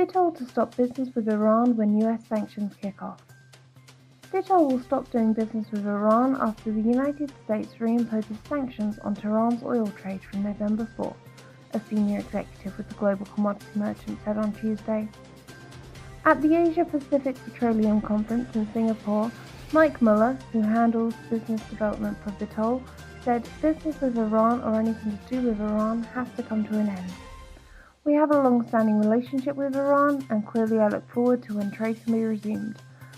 Vitol to stop business with Iran when US sanctions kick off. Vitol will stop doing business with Iran after the United States reimposes sanctions on Tehran's oil trade from November 4th, a senior executive with the global commodity merchant said on Tuesday. At the Asia Pacific Petroleum Conference in Singapore, Mike Muller, who handles business development for Vitol, said business with Iran or anything to do with Iran has to come to an end. We have a long-standing relationship with Iran, and clearly I look forward to when trade can be resumed.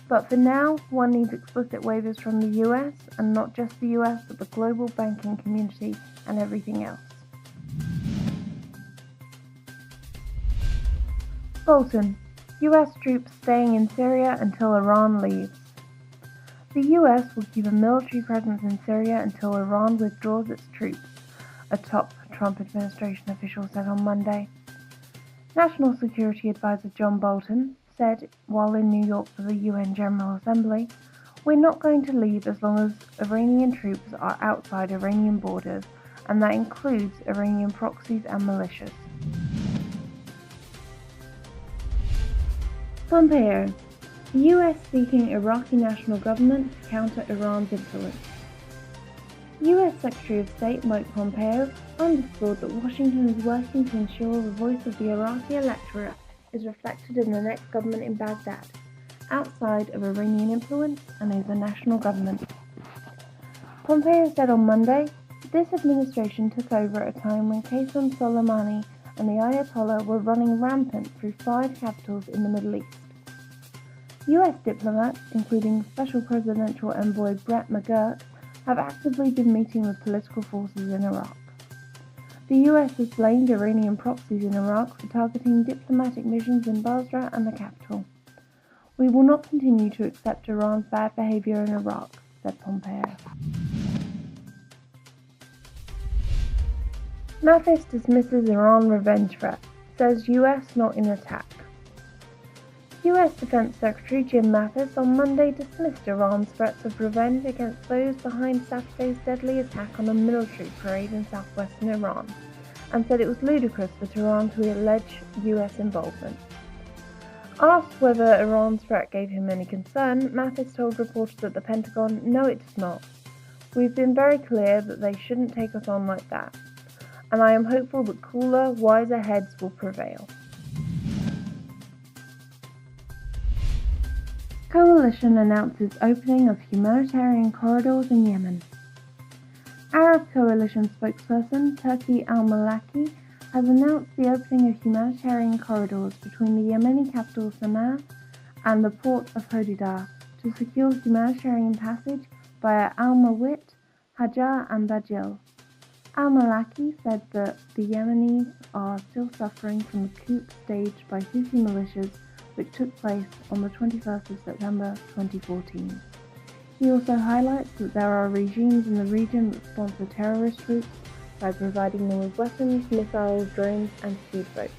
But for now, one needs explicit waivers from the US, and not just the US, but the global banking community and everything else. Bolton, US troops staying in Syria until Iran leaves. The US will keep a military presence in Syria until Iran withdraws its troops, a top Trump administration official said on Monday. National Security Advisor John Bolton said while in New York for the UN General Assembly, "We're not going to leave as long as Iranian troops are outside Iranian borders, and that includes Iranian proxies and militias." Pompeo, the US seeking Iraqi national government to counter Iran's influence. US Secretary of State Mike Pompeo underscored that Washington is working to ensure the voice of the Iraqi electorate is reflected in the next government in Baghdad, outside of Iranian influence and over national government. Pompeo said on Monday, "This administration took over at a time when Qasem Soleimani and the Ayatollah were running rampant through 5 capitals in the Middle East." US diplomats, including Special Presidential Envoy Brett McGurk, have actively been meeting with political forces in Iraq. The US has blamed Iranian proxies in Iraq for targeting diplomatic missions in Basra and the capital. "We will not continue to accept Iran's bad behavior in Iraq," said Pompeo. Mathis dismisses Iran revenge threat, says US not in attack. US Defense Secretary Jim Mathis on Monday dismissed Iran's threats of revenge against those behind Saturday's deadly attack on a military parade in southwestern Iran, and said it was ludicrous for Tehran to allege US involvement. Asked whether Iran's threat gave him any concern, Mathis told reporters at the Pentagon, "No, it does not. We've been very clear that they shouldn't take us on like that, and I am hopeful that cooler, wiser heads will prevail." Coalition announces opening of humanitarian corridors in Yemen. Arab Coalition spokesperson Turki al-Maliki has announced the opening of humanitarian corridors between the Yemeni capital Sana'a and the port of Hodeidah to secure humanitarian passage via Al-Mawit, Hajar and Bajil. Al-Maliki said that the Yemenis are still suffering from the coup staged by Houthi militias which took place on the 21st of September 2014. He also highlights that there are regimes in the region that sponsor terrorist groups by providing them with weapons, missiles, drones and speedboats.